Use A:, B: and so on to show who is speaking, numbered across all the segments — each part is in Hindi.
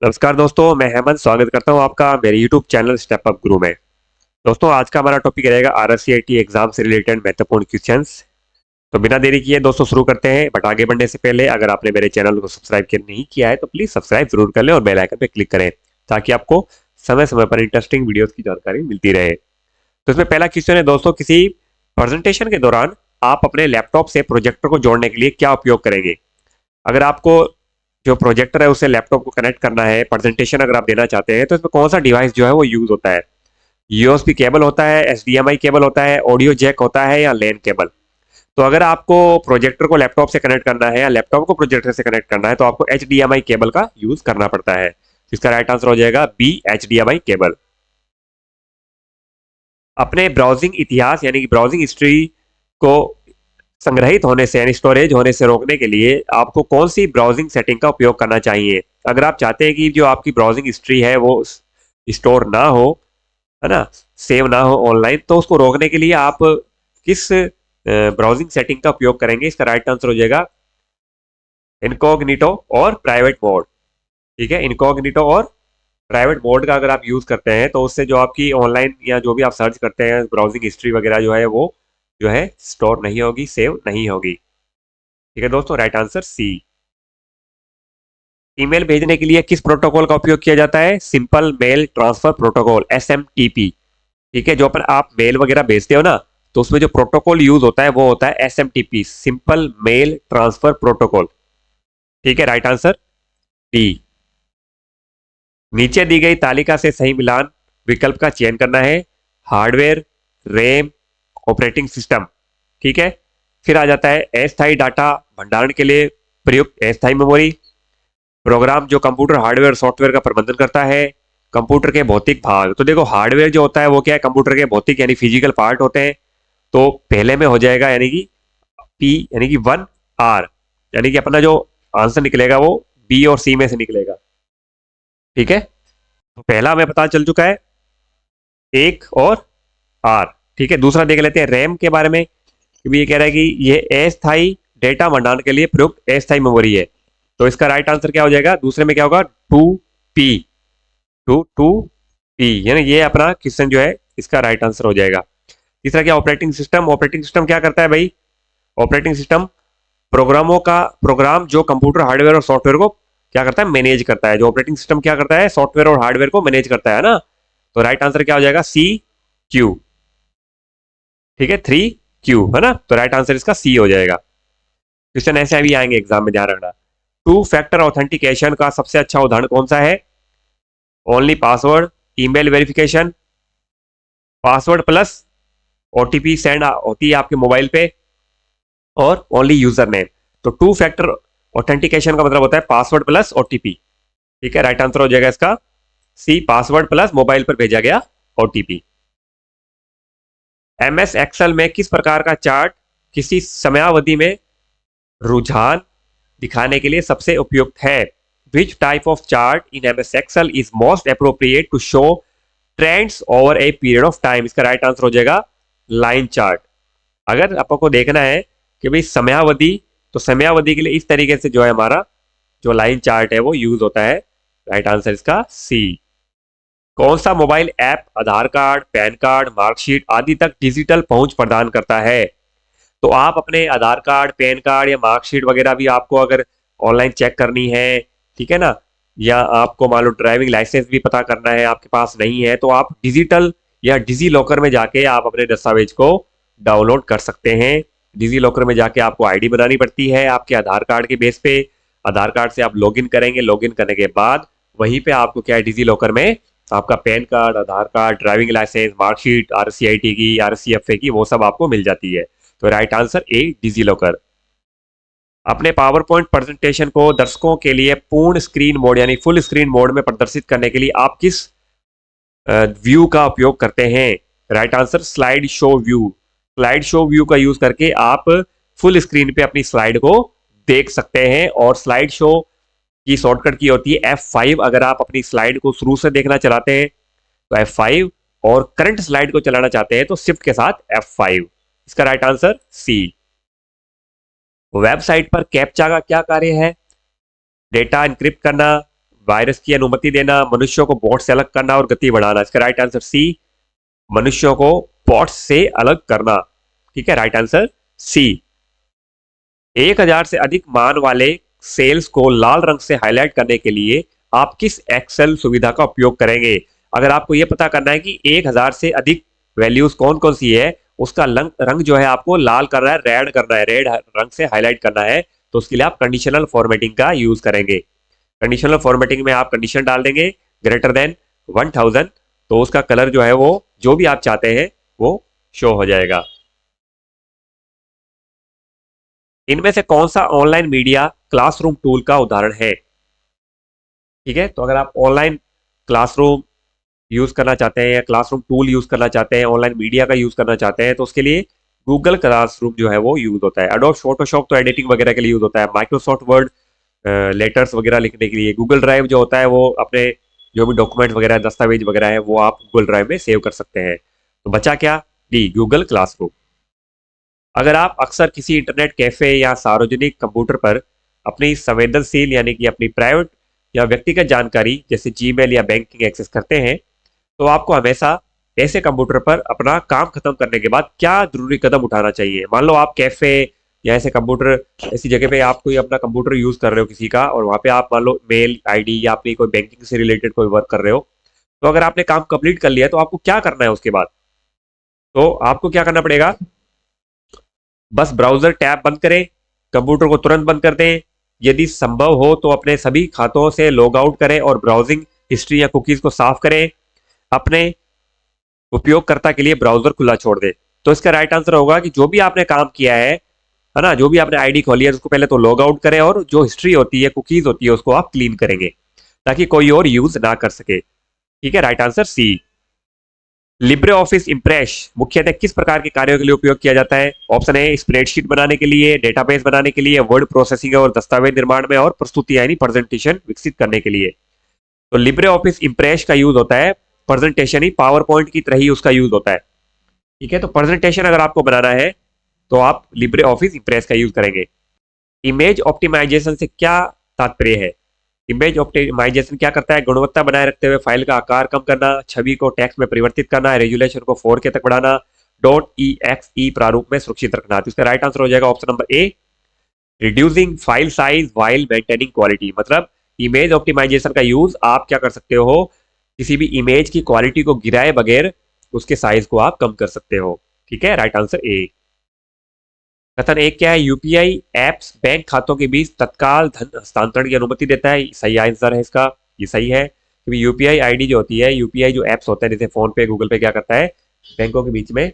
A: नमस्कार दोस्तों, मैं हेमंत स्वागत करता हूं आपका मेरे YouTube चैनल स्टेप अप गुरु में। दोस्तों, आज का हमारा टॉपिक रहेगा RSCIT एग्जाम से रिलेटेड महत्वपूर्ण क्वेश्चंस। तो बिना देरी किए दोस्तों शुरू करते हैं। बट आगे बढ़ने से पहले अगर आपने मेरे चैनल को सब्सक्राइब नहीं किया है तो प्लीज सब्सक्राइब जरूर कर लें और बेल आइकन पे क्लिक करें ताकि आपको समय समय पर इंटरेस्टिंग वीडियोस की जानकारी मिलती रहे। तो इसमें पहला क्वेश्चन है दोस्तों, किसी प्रेजेंटेशन के दौरान आप अपने लैपटॉप से प्रोजेक्टर को जोड़ने के लिए क्या उपयोग करेंगे? अगर आपको जो प्रोजेक्टर है उसे लैपटॉप को कनेक्ट करना है, प्रेजेंटेशन अगर आप देना चाहते हैं, तो इसमें कौन सा डिवाइस जो है वो यूज होता है? यूएसबी केबल होता है, एचडीएमआई केबल होता है, ऑडियो जैक होता है या लैन केबल? तो अगर आपको प्रोजेक्टर को लैपटॉप से कनेक्ट करना है या लैपटॉप को प्रोजेक्टर से कनेक्ट करना है तो आपको एचडीएमआई केबल का यूज करना पड़ता है। इसका राइट आंसर हो जाएगा बी, एचडीएमआई केबल। अपने ब्राउजिंग इतिहास यानी कि ब्राउजिंग हिस्ट्री को संग्रहित होने से यानी स्टोरेज होने से रोकने के लिए आपको कौन सी ब्राउजिंग सेटिंग का उपयोग करना चाहिए? अगर आप चाहते हैं कि जो आपकी ब्राउजिंग हिस्ट्री है वो स्टोर ना हो, है ना, सेव ना हो ऑनलाइन, तो उसको रोकने के लिए आप किस ब्राउजिंग सेटिंग का उपयोग करेंगे? इसका राइट आंसर हो जाएगा इनकॉग्निटो और प्राइवेट मोड। ठीक है, इनकॉग्निटो और प्राइवेट मोड का अगर आप यूज करते हैं तो उससे जो आपकी ऑनलाइन या जो भी आप सर्च करते हैं ब्राउजिंग हिस्ट्री वगैरह जो है वो जो है स्टोर नहीं होगी, सेव नहीं होगी। ठीक है दोस्तों, राइट आंसर सी। ईमेल भेजने के लिए किस प्रोटोकॉल का उपयोग किया जाता है? Simple mail transfer protocol, SMTP। ठीक है, जो अपन आप मेल वगैरह भेजते हो ना, तो उसमें जो प्रोटोकॉल यूज होता है वो होता है SMTP, simple mail transfer protocol. ठीक है, राइट आंसर डी। नीचे दी गई तालिका से सही मिलान विकल्प का चयन करना है। Hardware, RAM, operating system. ठीक है, फिर आ जाता है अस्थायी डाटा भंडारण के लिए प्रयुक्त अस्थायी मेमोरी, प्रोग्राम जो कंप्यूटर हार्डवेयर सॉफ्टवेयर का प्रबंधन करता है, कंप्यूटर के भौतिक भाग। तो देखो, हार्डवेयर जो होता है वो क्या है? कंप्यूटर के भौतिक यानी फिजिकल पार्ट होते हैं। तो पहले में हो जाएगा यानी कि पी यानी कि 1R, यानी कि अपना जो आंसर निकलेगा वो बी और सी में से निकलेगा। ठीक है, तो पहला हमें पता चल चुका है, एक और आर। ठीक है, दूसरा देख लेते हैं रैम के बारे में। क्योंकि ये कह रहा है कि ये अस्थायी डेटा भंडारण के लिए प्रयुक्त अस्थायी मेमोरी है। तो इसका राइट आंसर क्या हो जाएगा? दूसरे में क्या होगा? 2P, 2P, यानी ये अपना क्वेश्चन जो है इसका राइट आंसर हो जाएगा। तीसरा क्या? Operating system. ऑपरेटिंग सिस्टम क्या करता है भाई? ऑपरेटिंग सिस्टम प्रोग्राम जो कंप्यूटर हार्डवेयर और सॉफ्टवेयर को क्या करता है? मैनेज करता है। जो ऑपरेटिंग सिस्टम क्या करता है? सॉफ्टवेयर और हार्डवेयर को मैनेज करता है ना। तो राइट आंसर क्या हो जाएगा? CQ। ठीक है, 3Q, है ना। तो राइट आंसर इसका सी हो जाएगा। क्वेश्चन ऐसे अभी आएंगे एग्जाम में, ध्यान रखना। टू फैक्टर ऑथेंटिकेशन का सबसे अच्छा उदाहरण कौन सा है? Only password, email verification, password plus OTP send होती है आपके मोबाइल पे, और ओनली यूजर नेम। तो टू फैक्टर ऑथेंटिकेशन का मतलब होता है पासवर्ड प्लस OTP। ठीक है, राइट आंसर हो जाएगा इसका सी, पासवर्ड प्लस मोबाइल पर भेजा गया OTP। MS एक्सेल में किस प्रकार का चार्ट किसी समयावधि में रुझान दिखाने के लिए सबसे उपयुक्त है? Which type of chart in MS Excel is most appropriate to show trends over a period of time? इसका राइट आंसर हो जाएगा लाइन चार्ट। अगर आपको देखना है कि भाई समयावधि, तो समयावधि के लिए इस तरीके से जो है हमारा जो लाइन चार्ट है वो यूज होता है। राइट आंसर इसका सी। कौन सा मोबाइल ऐप आधार कार्ड, पैन कार्ड, मार्कशीट आदि तक डिजिटल पहुंच प्रदान करता है? तो आप अपने आधार कार्ड, पैन कार्ड या मार्कशीट वगैरह भी आपको अगर ऑनलाइन चेक करनी है, ठीक है ना, या आपको मान लो ड्राइविंग लाइसेंस भी पता करना है, आपके पास नहीं है, तो आप डिजिटल या डिजी लॉकर में जाके आप अपने दस्तावेज को डाउनलोड कर सकते हैं। डिजी लॉकर में जाके आपको आईडी बनानी पड़ती है आपके आधार कार्ड के बेस पे। आधार कार्ड से आप लॉगिन करेंगे, लॉगिन करने के बाद वहीं पे आपको क्या है, डिजी लॉकर में आपका PAN card, Aadhaar card, driving licence, marksheet, RCIT की, RCFA की, वो सब आपको मिल जाती है। तो right answer A, DigiLocker. अपने पावर पॉइंट प्रेजेंटेशन को दर्शकों के लिए पूर्ण स्क्रीन मोड यानी फुल स्क्रीन मोड में प्रदर्शित करने के लिए आप किस व्यू का उपयोग करते हैं? Right answer slide show view. Slide show view का यूज करके आप फुल स्क्रीन पे अपनी स्लाइड को देख सकते हैं। और स्लाइड शो की शॉर्टकट की होती है F5। अगर आप अपनी स्लाइड को शुरू से देखना चाहते हैं तो F5, और करंट स्लाइड को चलाना चाहते हैं तो शिफ्ट के साथ F5। इसका राइट आंसर सी। वेबसाइट पर कैप्चा का क्या कार्य है? डेटा एनक्रिप्ट करना, वायरस की अनुमति देना, मनुष्यों को बॉट से अलग करना और गति बढ़ाना। इसका राइट आंसर सी, मनुष्यों को बॉट से अलग करना। ठीक है, राइट आंसर सी। 1000 से अधिक मान वाले सेल्स को लाल रंग से हाईलाइट करने के लिए आप किस एक्सेल सुविधा का उपयोग करेंगे? अगर आपको यह पता करना है कि 1000 से अधिक वैल्यूज कौन कौन सी है, उसका रंग जो है आपको लाल करना है, रेड करना है, रेड रंग से हाईलाइट करना है, तो उसके लिए आप कंडीशनल फॉर्मेटिंग का यूज करेंगे। कंडीशनल फॉर्मेटिंग में आप कंडीशन डाल देंगे ग्रेटर देन 1000, तो उसका कलर जो है वो जो भी आप चाहते हैं वो शो हो जाएगा। इनमें से कौन सा ऑनलाइन मीडिया क्लासरूम टूल का उदाहरण है? ठीक है, तो अगर आप ऑनलाइन क्लासरूम यूज करना चाहते हैं या क्लासरूम टूल यूज करना चाहते हैं, ऑनलाइन मीडिया का यूज करना चाहते हैं, तो उसके लिए गूगल क्लासरूम जो है वो यूज होता है। एडोब फोटोशॉप तो एडिटिंग वगैरह के लिए यूज होता है। माइक्रोसॉफ्ट वर्ड लेटर्स वगैरह लिखने के लिए। गूगल ड्राइव जो होता है वो अपने जो भी डॉक्यूमेंट वगैरह दस्तावेज वगैरह है वो आप गूगल ड्राइव में सेव कर सकते हैं। तो बचा क्या? D, Google classroom. अगर आप अक्सर किसी इंटरनेट कैफे या सार्वजनिक कंप्यूटर पर अपनी संवेदनशील यानी कि अपनी प्राइवेट या व्यक्तिगत जानकारी जैसे जीमेल या बैंकिंग एक्सेस करते हैं, तो आपको हमेशा ऐसे कंप्यूटर पर अपना काम खत्म करने के बाद क्या जरूरी कदम उठाना चाहिए? मान लो आप कैफे या ऐसे कंप्यूटर ऐसी जगह पे आप कोई अपना कंप्यूटर यूज कर रहे हो किसी का, और वहां पे आप मान लो मेल आईडी या अपनी कोई बैंकिंग से रिलेटेड कोई वर्क कर रहे हो, तो अगर आपने काम कंप्लीट कर लिया तो आपको क्या करना है उसके बाद? तो आपको क्या करना पड़ेगा? बस ब्राउजर टैब बंद करें, कंप्यूटर को तुरंत बंद कर दें, यदि संभव हो तो अपने सभी खातों से लॉग आउट करें और ब्राउजिंग हिस्ट्री या कुकीज को साफ करें, अपने उपयोगकर्ता के लिए ब्राउजर खुला छोड़ दें। तो इसका राइट आंसर होगा कि जो भी आपने काम किया है ना, जो भी आपने आईडी खोली है उसको पहले तो लॉग आउट करें और जो हिस्ट्री होती है, कुकीज होती है, उसको आप क्लीन करेंगे ताकि कोई और यूज ना कर सके। ठीक है, right answer C. LibreOffice Impress मुख्यतः किस प्रकार के कार्यों के लिए उपयोग किया जाता है? ऑप्शन ए, स्प्रेडशीट बनाने के लिए, डेटाबेस बनाने के लिए, वर्ड प्रोसेसिंग और दस्तावेज निर्माण में, और प्रस्तुति यानी प्रेजेंटेशन विकसित करने के लिए। तो लिब्रे ऑफिस इम्प्रेस का यूज होता है प्रेजेंटेशन ही, पावर पॉइंट की तरह ही उसका यूज होता है। ठीक है, तो प्रेजेंटेशन अगर आपको बनाना है तो आप लिब्रे ऑफिस इम्प्रेस का यूज करेंगे। इमेज ऑप्टिमाइजेशन से क्या तात्पर्य है? इमेज ऑप्टिमाइजेशन क्या करता है? गुणवत्ता बनाए रखते हुए फाइल का आकार कम करना, छवि को टेक्स्ट में परिवर्तित करना, रेजुलेशन को 4K तक बढ़ाना, .exe प्रारूप में सुरक्षित रखना। तो इसका राइट आंसर हो जाएगा option number A, reducing file size while maintaining quality. मतलब इमेज ऑप्टिमाइजेशन का यूज आप क्या कर सकते हो, किसी भी इमेज की क्वालिटी को गिराए बगैर उसके साइज को आप कम कर सकते हो। ठीक है, राइट आंसर ए। कथन एक क्या है? यूपीआई एप्स बैंक खातों के बीच तत्काल धन हस्तांतरण की अनुमति देता है। सही आंसर है इसका, ये सही है, क्योंकि यूपीआई आईडी जो होती है, यूपीआई जो एप्स होते हैं जैसे फोन पे, गूगल पे, क्या करता है बैंकों के बीच में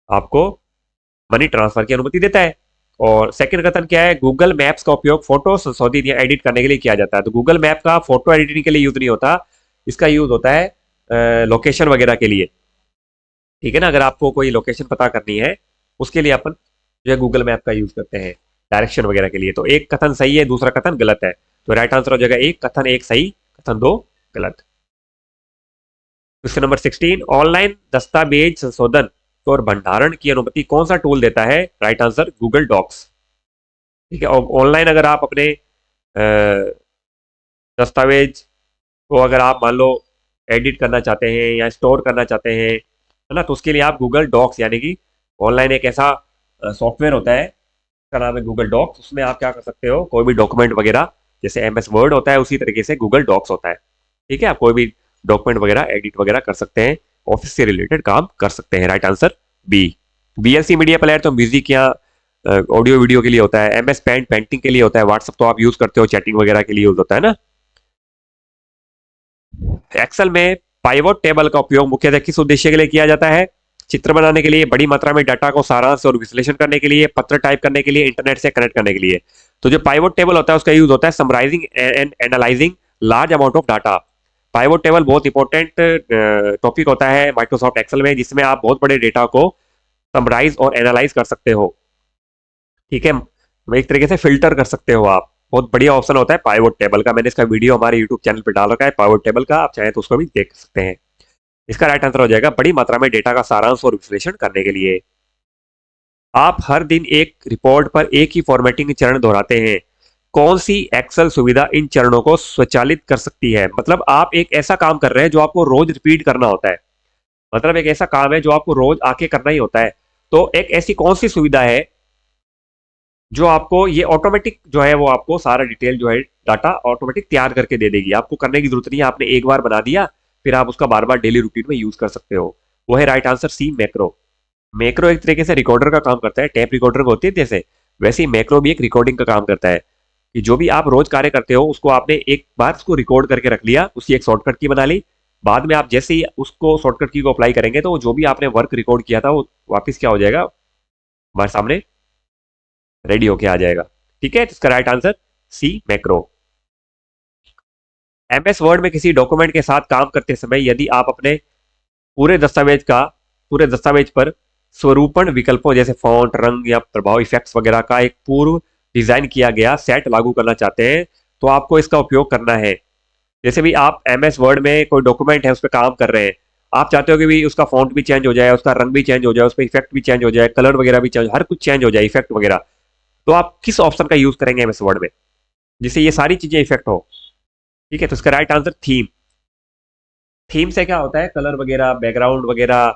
A: आपको मनी ट्रांसफर की अनुमति देता है। और सेकंड कथन क्या है? गूगल मैप्स का उपयोग फोटो संशोधित या एडिट करने के लिए किया जाता है। तो गूगल मैप का फोटो एडिटिंग के लिए यूज नहीं होता, इसका यूज होता है लोकेशन वगैरह के लिए। ठीक है ना, अगर आपको कोई लोकेशन पता करनी है उसके लिए अपन जो है गूगल मैप का यूज करते हैं डायरेक्शन वगैरह के लिए। तो एक कथन सही है, दूसरा कथन गलत है। तो राइट आंसर हो जाएगा एक, कथन एक सही, कथन दो गलत। क्वेश्चन नंबर 16, ऑनलाइन दस्तावेज संशोधन और भंडारण की अनुमति कौन सा टूल देता है? Right answer Google Docs. ठीक है, ऑनलाइन अगर आप अपने दस्तावेज को अगर आप मान लो एडिट करना चाहते हैं या स्टोर करना चाहते हैं, है ना, तो उसके लिए आप गूगल डॉक्स यानी कि ऑनलाइन एक ऐसा सॉफ्टवेयर होता है, उसका नाम है गूगल डॉक्स। उसमें आप क्या कर सकते हो, कोई भी डॉक्यूमेंट वगैरह, जैसे एमएस वर्ड होता है उसी तरीके से गूगल डॉक्स होता है। ठीक है, आप कोई भी डॉक्यूमेंट वगैरह एडिट वगैरह कर सकते हैं, ऑफिस से रिलेटेड काम कर सकते हैं। Right answer B. VLC media player तो म्यूजिक या ऑडियो वीडियो के लिए होता है। एमएस पेंट पेंटिंग के लिए होता है। व्हाट्सएप तो आप यूज करते हो, चैटिंग वगैरह के लिए यूज होता है ना। एक्सेल में पाइवोट टेबल का उपयोग मुख्यतः किस उद्देश्य के लिए किया जाता है? चित्र बनाने के लिए, बड़ी मात्रा में डाटा को सारांश और विश्लेषण करने के लिए, पत्र टाइप करने के लिए, इंटरनेट से कनेक्ट करने के लिए। तो जो पाइवोट टेबल होता है उसका यूज होता है summarising and analysing large amount of data. Pivot table बहुत इंपॉर्टेंट टॉपिक होता है माइक्रोसॉफ्ट एक्सेल में, जिसमें आप बहुत बड़े डेटा को समराइज और एनालाइज कर सकते हो। ठीक है, एक तरीके से फिल्टर कर सकते हो आप। बहुत बढ़िया ऑप्शन होता है पाइवोट टेबल का। मैंने इसका वीडियो हमारे यूट्यूब चैनल पर डाल रखा है पाइवोट टेबल का, आप चाहें तो उसको भी देख सकते हैं। इसका राइट आंसर हो जाएगा बड़ी मात्रा में डेटा का सारांश और विश्लेषण करने के लिए। आप हर दिन एक रिपोर्ट पर एक ही फॉर्मेटिंग चरण दोहराते हैं, कौन सी एक्सेल सुविधा इन चरणों को स्वचालित कर सकती है? मतलब आप एक ऐसा काम कर रहे हैं जो आपको रोज रिपीट करना होता है, मतलब एक ऐसा काम है जो आपको रोज आके करना ही होता है। तो एक ऐसी कौन सी सुविधा है जो आपको ये ऑटोमेटिक जो है वो आपको सारा डिटेल जो है डाटा ऑटोमेटिक तैयार करके दे देगी, आपको करने की जरूरत नहीं है, आपने एक बार बना दिया, फिर आप उसका बार बार डेली रूटीन में यूज कर सकते हो। वो है right answer C, macro. Macro एक तरीके से रिकॉर्डर का काम करता है, टेप रिकॉर्डर होती है जैसे, वैसे ही मैक्रो भी एक रिकॉर्डिंग का काम करता है कि जो भी आप रोज कार्य करते हो उसको आपने एक बार उसको रिकॉर्ड करके रख लिया, उसकी एक शॉर्टकट की बना ली, बाद में आप जैसे ही उसको शॉर्टकट की को अप्लाई करेंगे तो जो भी आपने वर्क रिकॉर्ड किया था वो वापस क्या हो जाएगा, हमारे सामने रेडी होके आ जाएगा। ठीक है, तो इसका right answer C, macro. MS Word में किसी डॉक्यूमेंट के साथ काम करते समय यदि आप अपने पूरे दस्तावेज का पूरे दस्तावेज पर स्वरूपण विकल्पों जैसे फॉन्ट, रंग या प्रभाव इफेक्ट्स वगैरह का एक पूर्व डिजाइन किया गया सेट लागू करना चाहते हैं तो आपको इसका उपयोग करना है। जैसे भी आप एमएस वर्ड में कोई डॉक्यूमेंट है उस पर काम कर रहे हैं, आप चाहते हो कि भी उसका फॉन्ट भी चेंज हो जाए, उसका रंग भी चेंज हो जाए, उस पर इफेक्ट भी चेंज हो जाए, कलर वगैरह भी चेंज, हर कुछ चेंज हो जाए, इफेक्ट वगैरह, तो आप किस ऑप्शन का यूज करेंगे एमएस वर्ड में जिससे ये सारी चीजें इफेक्ट हो? ठीक है, तो इसका राइट आंसर थीम। थीम से क्या होता है, कलर वगैरह, बैकग्राउंड वगैरह,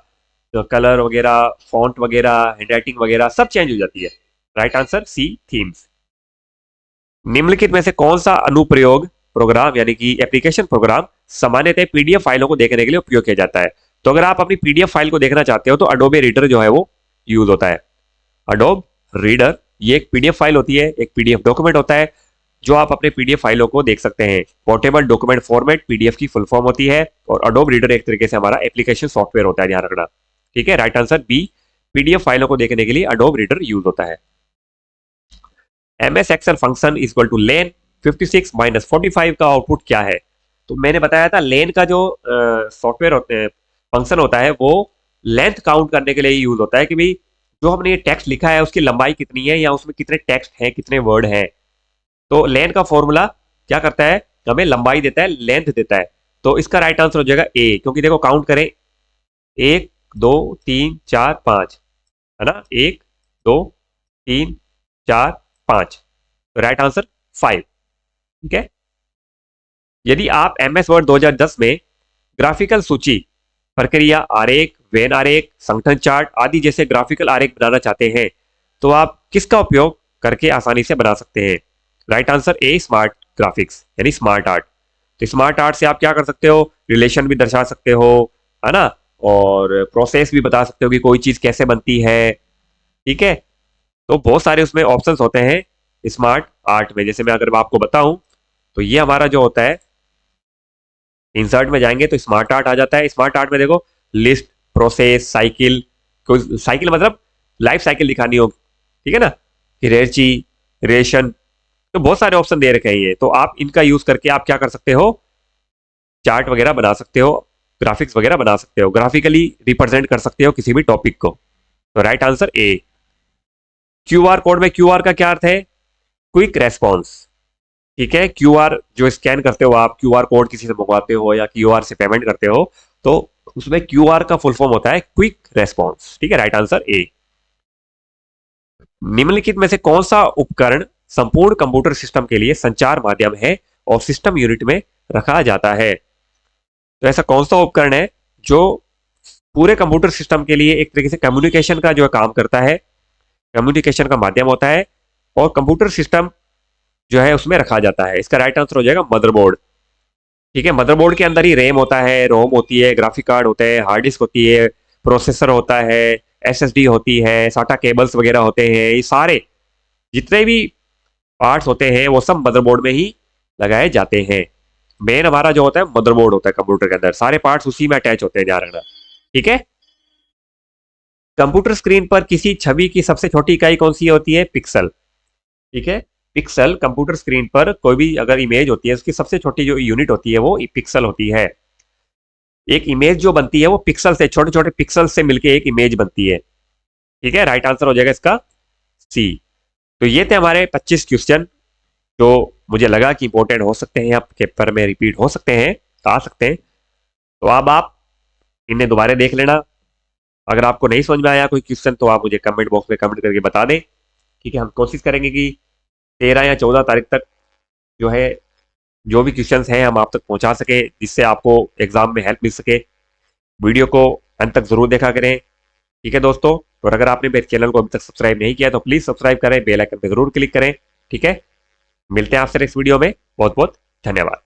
A: तो कलर वगैरह, फॉन्ट वगैरह, हैंडराइटिंग वगैरह सब चेंज हो जाती है। Right answer C, themes. निम्नलिखित में से कौन सा अनुप्रयोग प्रोग्राम यानी कि एप्लीकेशन प्रोग्राम सामान्यतः पीडीएफ फाइलों को देखने के लिए उपयोग किया जाता है? तो अगर आप अपनी पीडीएफ फाइल को देखना चाहते हो तो अडोबे रीडर जो है वो यूज होता है। अडोब रीडर ये एक पीडीएफ फाइल होती है, एक पीडीएफ डॉक्यूमेंट होता है जो आप अपने पीडीएफ फाइलों को देख सकते हैं। पोर्टेबल डॉक्यूमेंट फॉर्मेट पीडीएफ की फुल फॉर्म होती है और अडोब रीडर एक तरीके से हमारा एप्लीकेशन सॉफ्टवेयर होता है, ध्यान रखना। ठीक है, राइट आंसर बी, पीडीएफ फाइलों को देखने के लिए अडोब रीडर यूज होता है। MS Excel function is equal to len 56 minus 45 का आउटपुट क्या है? तो मैंने बताया था लेन का जो सॉफ्टवेयर होते हैं, फंक्शन होता है, वो लेंथ काउंट करने के लिए यूज होता है कि भाई जो हमने ये टेक्स्ट लिखा है उसकी लंबाई कितनी है या उसमें कितने टेक्स्ट हैं, कितने वर्ड हैं। तो लेन का फॉर्मूला क्या करता है, हमें लंबाई देता है, लेंथ देता है। तो इसका राइट आंसर हो जाएगा ए, क्योंकि देखो काउंट करें, 1 2 3 4 5, है ना, 1 2 3 4 5, तो राइट आंसर 5। ठीक है, यदि आप एमएस वर्ड 2010 में ग्राफिकल सूची, प्रक्रिया आरेख, वेन आरेख, संगठन चार्ट आदि जैसे ग्राफिकल आरेख बनाना चाहते हैं तो आप किसका उपयोग करके आसानी से बना सकते हैं? राइट आंसर ए, स्मार्ट ग्राफिक्स यानी स्मार्ट आर्ट। तो स्मार्ट आर्ट से आप क्या कर सकते हो, रिलेशन भी दर्शा सकते हो, है ना, और प्रोसेस भी बता सकते हो कि कोई चीज कैसे बनती है। ठीक है, तो बहुत सारे उसमें ऑप्शंस होते हैं स्मार्ट आर्ट में। जैसे मैं अगर आपको बताऊं तो ये हमारा जो होता है, इंसर्ट में जाएंगे तो स्मार्ट आर्ट आ जाता है। स्मार्ट आर्ट में देखो लिस्ट, प्रोसेस, साइकिल, कोई साइकिल मतलब लाइफ साइकिल दिखानी हो, ठीक है ना, हिरेरची, रेशन, तो बहुत सारे ऑप्शन दे रखे हैं ये, तो आप इनका यूज करके आप क्या कर सकते हो, चार्ट वगैरह बना सकते हो, ग्राफिक्स वगैरह बना सकते हो, ग्राफिकली रिप्रेजेंट कर सकते हो किसी भी टॉपिक को। तो राइट आंसर ए। क्यूआर कोड में क्यूआर का क्या अर्थ है, क्विक रेस्पॉन्स। ठीक है, क्यूआर जो स्कैन करते हो आप, क्यूआर कोड किसी से मंगवाते हो या क्यूआर से पेमेंट करते हो तो उसमें क्यूआर का फुल फॉर्म होता है क्विक रेस्पॉन्स। ठीक है, राइट आंसर ए। निम्नलिखित में से कौन सा उपकरण संपूर्ण कंप्यूटर सिस्टम के लिए संचार माध्यम है और सिस्टम यूनिट में रखा जाता है? तो ऐसा कौन सा उपकरण है जो पूरे कंप्यूटर सिस्टम के लिए एक तरीके से कम्युनिकेशन का जो काम करता है, कम्युनिकेशन का माध्यम होता है और कंप्यूटर सिस्टम जो है उसमें रखा जाता है? इसका राइट आंसर हो जाएगा मदरबोर्ड। ठीक है, मदरबोर्ड के अंदर ही रैम होता है, रोम होती है, ग्राफिक कार्ड होता है, हार्ड डिस्क होती है, प्रोसेसर होता है, एसएसडी होती है, साटा केबल्स वगैरह होते हैं, ये सारे जितने भी पार्ट्स होते हैं वो सब मदरबोर्ड में ही लगाए जाते हैं। मेन हमारा जो होता है मदरबोर्ड होता है कंप्यूटर के अंदर, सारे पार्ट्स उसी में अटैच होते हैं, ध्यान रखना। ठीक है, कंप्यूटर स्क्रीन पर किसी छवि की सबसे छोटी इकाई कौन सी होती है, पिक्सल। ठीक है, पिक्सल कंप्यूटर स्क्रीन पर कोई भी अगर इमेज होती है उसकी सबसे छोटी जो यूनिट होती है वो पिक्सल होती है। एक इमेज जो बनती है वो पिक्सल से, छोटे छोटे पिक्सल से मिलकर एक इमेज बनती है। ठीक है, राइट आंसर हो जाएगा इसका सी। तो ये थे हमारे 25 क्वेश्चन जो मुझे लगा कि इंपॉर्टेंट हो सकते हैं, आपके पेपर में रिपीट हो सकते हैं, आ सकते हैं। तो अब आप इन्हें दोबारा देख लेना। अगर आपको नहीं समझ में आया कोई क्वेश्चन तो आप मुझे कमेंट बॉक्स में कमेंट करके बता दें। ठीक है, हम कोशिश करेंगे कि 13 या 14 तारीख तक जो है जो भी क्वेश्चंस हैं हम आप तक पहुंचा सके, जिससे आपको एग्जाम में हेल्प मिल सके। वीडियो को अंत तक जरूर देखा करें। ठीक है दोस्तों, और अगर आपने मेरे चैनल को अभी तक सब्सक्राइब नहीं किया तो प्लीज सब्सक्राइब करें, बेल आइकन पर जरूर क्लिक करें। ठीक है, मिलते हैं आपसे नेक्स्ट वीडियो में। बहुत बहुत धन्यवाद।